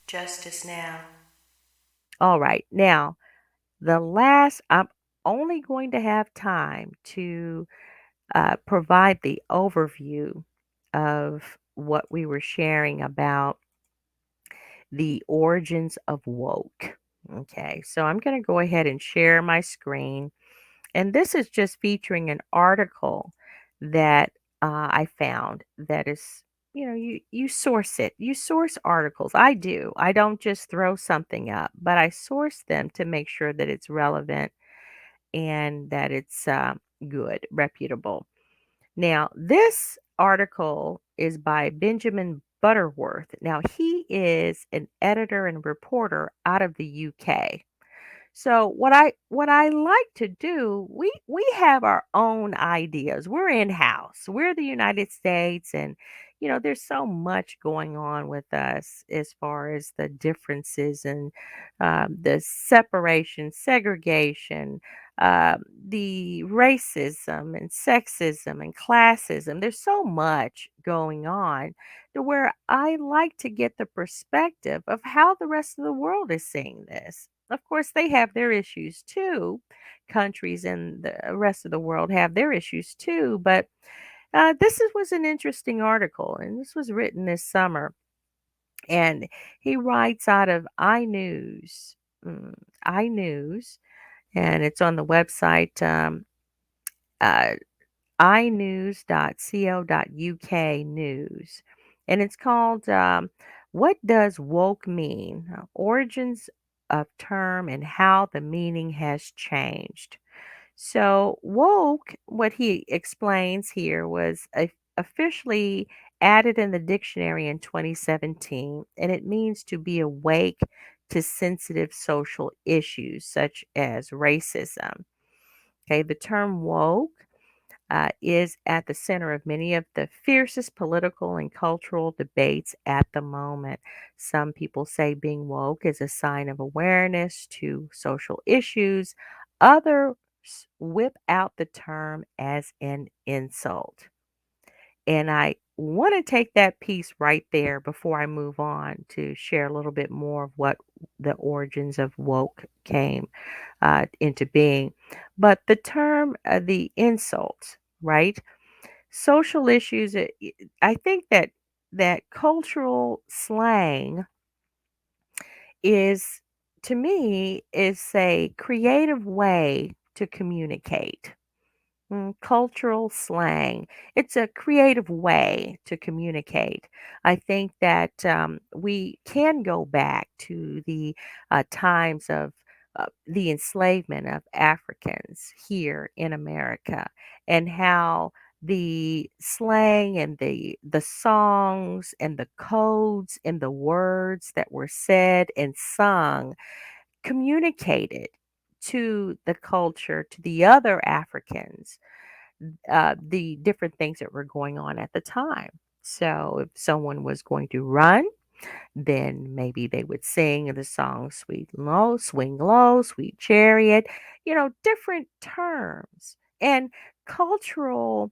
Justice now. All right. Now, I'm only going to have time to provide the overview of what we were sharing about the origins of woke. Okay. So I'm going to go ahead and share my screen. And this is just featuring an article that I found that is, you source it. You source articles. I do. I don't just throw something up, but I source them to make sure that it's relevant and that it's good, reputable. Now, this article is by Benjamin Butterworth. Now, he is an editor and reporter out of the UK. So what I like to do, we have our own ideas. We're in house. We're the United States, and there's so much going on with us as far as the differences and the separation, segregation, the racism and sexism and classism. There's so much going on to where I like to get the perspective of how the rest of the world is seeing this. Of course, they have their issues too. Countries in the rest of the world have their issues too. But was an interesting article, and this was written this summer. And he writes out of iNews, mm, iNews, and it's on the website uh, inews.co.uk news. And it's called What Does Woke Mean? Origins of Term and How the Meaning Has Changed. So, woke, what he explains here, was officially added in the dictionary in 2017, and it means to be awake to sensitive social issues such as racism. Okay, the term woke is at the center of many of the fiercest political and cultural debates at the moment. Some people say being woke is a sign of awareness to social issues. Others whip out the term as an insult. And I want to take that piece right there before I move on to share a little bit more of what the origins of woke came into being. But the term, the insult, right? Social issues. I think that cultural slang is, to me, is a creative way to communicate. Cultural slang. It's a creative way to communicate. I think that we can go back to the times of the enslavement of Africans here in America and how the slang and the songs and the codes and the words that were said and sung communicated to the culture, to the other Africans, the different things that were going on at the time. So if someone was going to run, then maybe they would sing the song Sweet Low, Swing Low, Sweet Chariot, different terms and cultural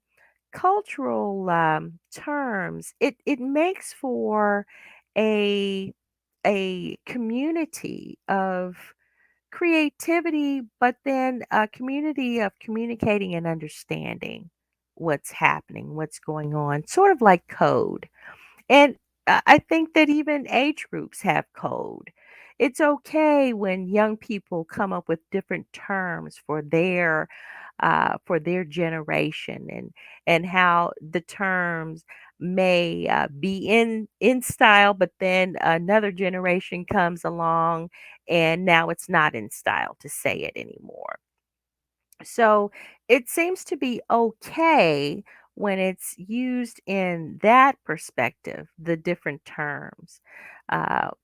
terms. It makes for a community of creativity, but then a community of communicating and understanding what's happening, what's going on, sort of like code. And I think that even age groups have code. It's okay when young people come up with different terms for their generation, and how the terms may be in style, but then another generation comes along and now it's not in style to say it anymore. So it seems to be okay when it's used in that perspective, the different terms,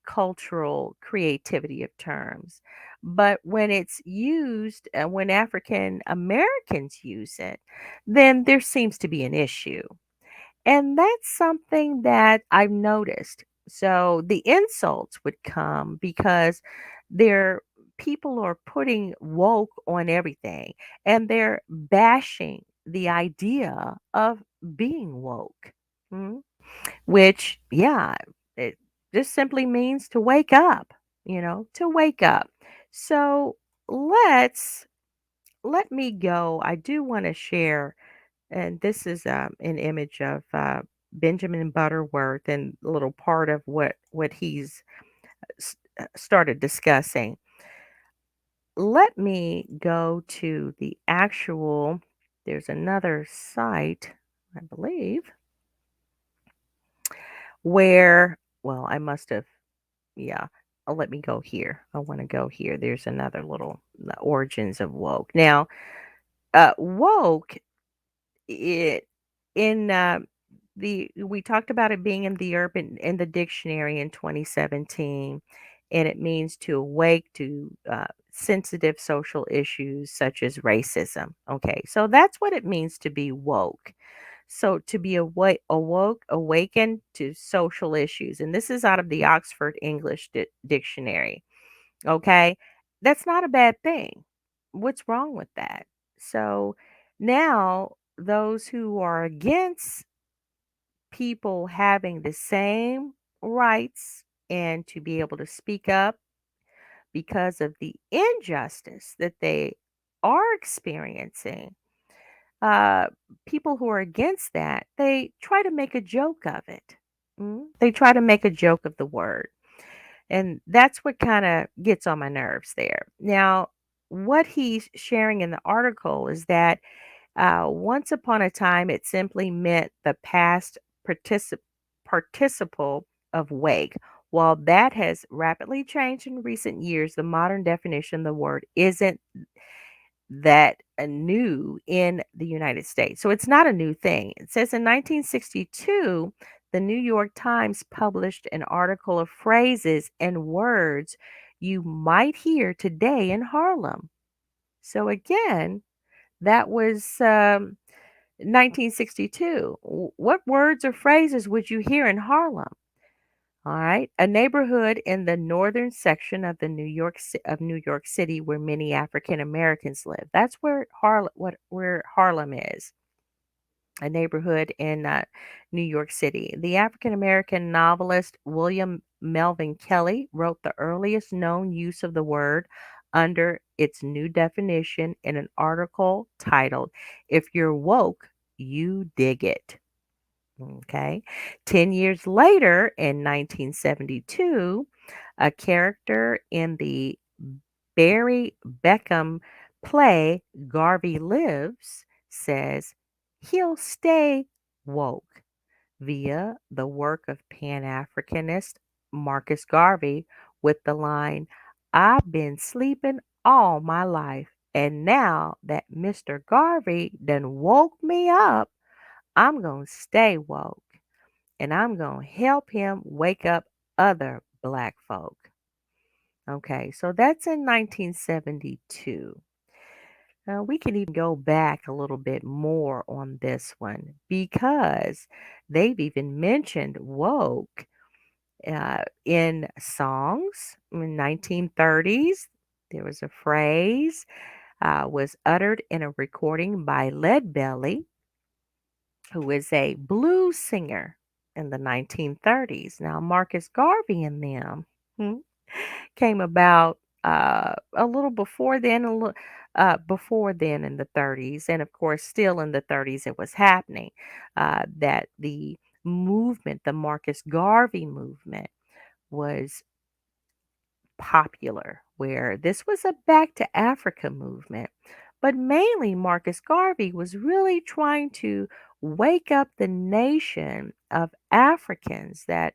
cultural creativity of terms. But when it's used, when African Americans use it, then there seems to be an issue. And that's something that I've noticed. So the insults would come because they're people are putting woke on everything, and they're bashing the idea of being woke. Mm, which, yeah, just simply means to wake up, to wake up. So let's let me go. I do want to share, and this is an image of Benjamin Butterworth and a little part of what he's started discussing. Let me go to the actual, there's another site, I believe, where, well, I must have, yeah. Let me go here. I want to go here. There's another little, the origins of woke. Now, woke, it in the we talked about it being in the urban in the dictionary in 2017, and it means to awake to sensitive social issues such as racism. Okay, so that's what it means to be woke. So to be awakened to social issues, and this is out of the Oxford English Dictionary. Okay, that's not a bad thing. What's wrong with that? So now those who are against people having the same rights and to be able to speak up because of the injustice that they are experiencing, uh, people who are against that, they try to make a joke of it. They try to make a joke of the word. And that's what kind of gets on my nerves there. Now, what he's sharing in the article is that once upon a time, it simply meant the past participle of wake. While that has rapidly changed in recent years, the modern definition of the word isn't that new in the United States. So it's not a new thing. It says in 1962, the New York Times published an article of phrases and words you might hear today in Harlem. So again, that was 1962. What words or phrases would you hear in Harlem? All right, a neighborhood in the northern section of the New York City where many African Americans live. That's where Harlem is. A neighborhood in New York City. The African American novelist William Melvin Kelly wrote the earliest known use of the word under its new definition in an article titled "If You're Woke, You Dig It." Okay. 10 years later, in 1972, a character in the Barry Beckham play Garvey Lives says he'll stay woke via the work of Pan Africanist Marcus Garvey with the line, I've been sleeping all my life, and now that Mr. Garvey done woke me up, I'm going to stay woke and I'm going to help him wake up other black folk. Okay, so that's in 1972. We can even go back a little bit more on this one because they've even mentioned woke in songs in 1930s. There was a phrase was uttered in a recording by Leadbelly, who is a blues singer in the 1930s. Now, Marcus Garvey and them hmm, came about a little before then, before then in the 30s, and of course, still in the 30s, it was happening. That the movement, the Marcus Garvey movement, was popular, where this was a back to Africa movement. But mainly, Marcus Garvey was really trying to wake up the nation of Africans that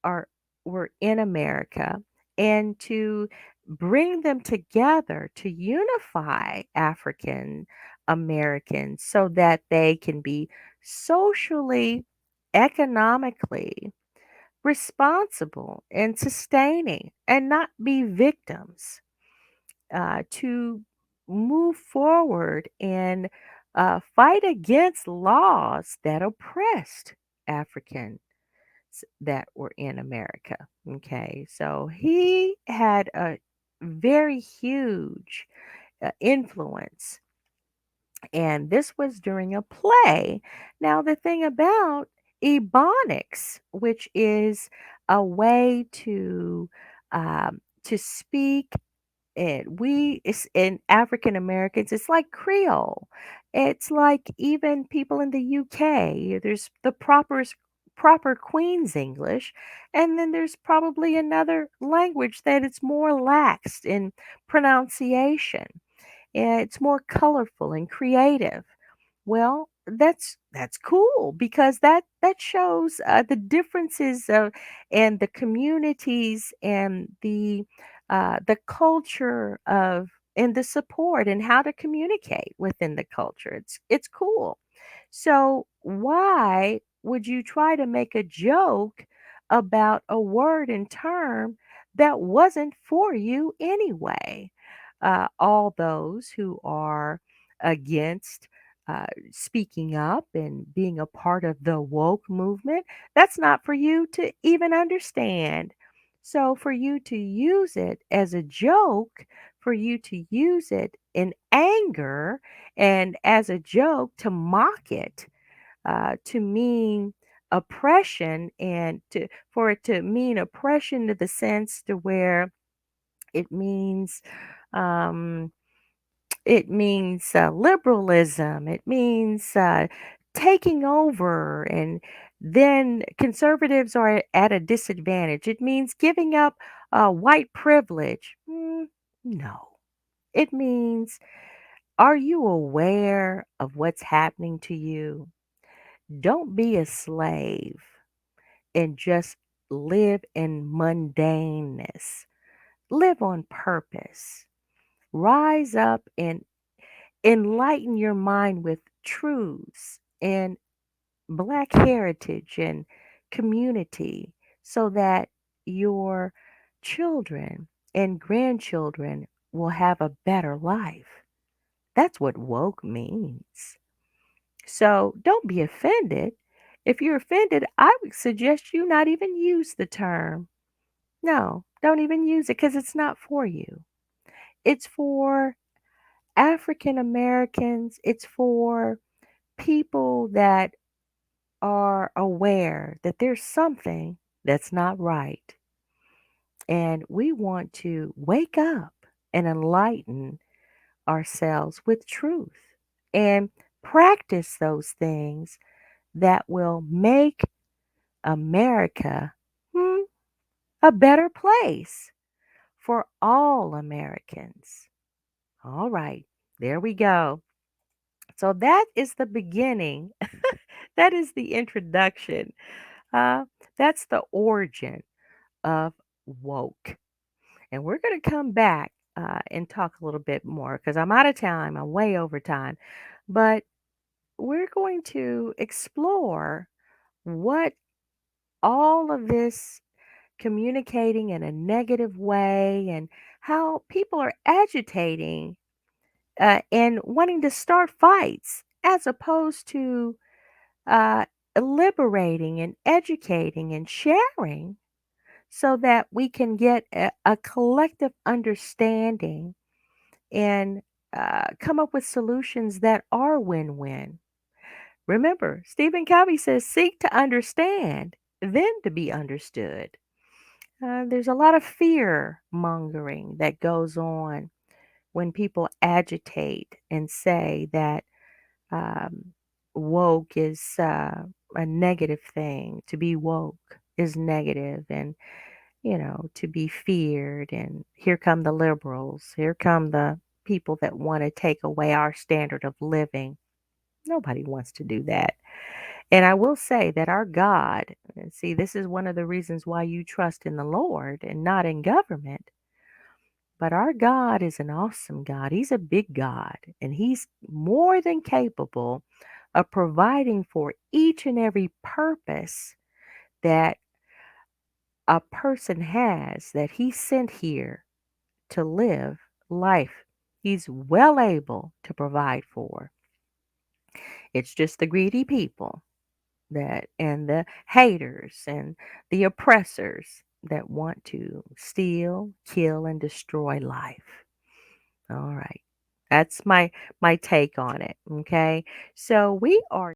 are were in America and to bring them together to unify African Americans so that they can be socially, economically responsible and sustaining and not be victims, to move forward and fight against laws that oppressed Africans that were in America. Okay, so he had a very huge influence, and this was during a play. Now, the thing about Ebonics, which is a way to speak. And it's in African Americans, it's like Creole. It's like even people in the UK. There's the proper Queen's English, and then there's probably another language that it's more laxed in pronunciation. It's more colorful and creative. Well, that's cool because that shows the differences of and the communities and the culture of and the support and how to communicate within the culture. It's cool. So why would you try to make a joke about a word and term that wasn't for you anyway? All those who are against speaking up and being a part of the woke movement, that's not for you to even understand. So, for you to use it as a joke, for you to use it in anger and as a joke to mock it, to mean oppression and to for it to mean oppression to the sense to where it means um, liberalism. It means taking over, and then conservatives are at a disadvantage. It means giving up white privilege. No. It means, are you aware of what's happening to you? Don't be a slave and just live in mundaneness. Live on purpose. Rise up and enlighten your mind with truths and Black heritage and community so that your children and grandchildren will have a better life. That's what woke means. So don't be offended. If you're offended, I would suggest you not even use the term. No, don't even use it because it's not for you. It's for African Americans, it's for people that are aware that there's something that's not right. And we want to wake up and enlighten ourselves with truth and practice those things that will make America a better place for all Americans. All right, there we go. So that is the beginning. That is the introduction. Uh, that's the origin of woke. And we're going to come back and talk a little bit more because I'm out of time. I'm way over time. But we're going to explore what all of this communicating in a negative way and how people are agitating and wanting to start fights as opposed to uh, liberating and educating and sharing so that we can get a collective understanding and come up with solutions that are win win. Remember, Stephen Covey says, seek to understand, then to be understood. There's a lot of fear mongering that goes on when people agitate and say that woke is a negative thing. To be woke is negative, and to be feared. And here come the liberals. Here come the people that want to take away our standard of living. Nobody wants to do that. And I will say that our God, and see, this is one of the reasons why you trust in the Lord and not in government. But our God is an awesome God. He's a big God, and He's more than capable of providing for each and every purpose that a person has that He sent here to live life. He's well able to provide for. It's just the greedy people that and the haters and the oppressors that want to steal, kill, and destroy life. All right. That's my take on it. Okay. So we are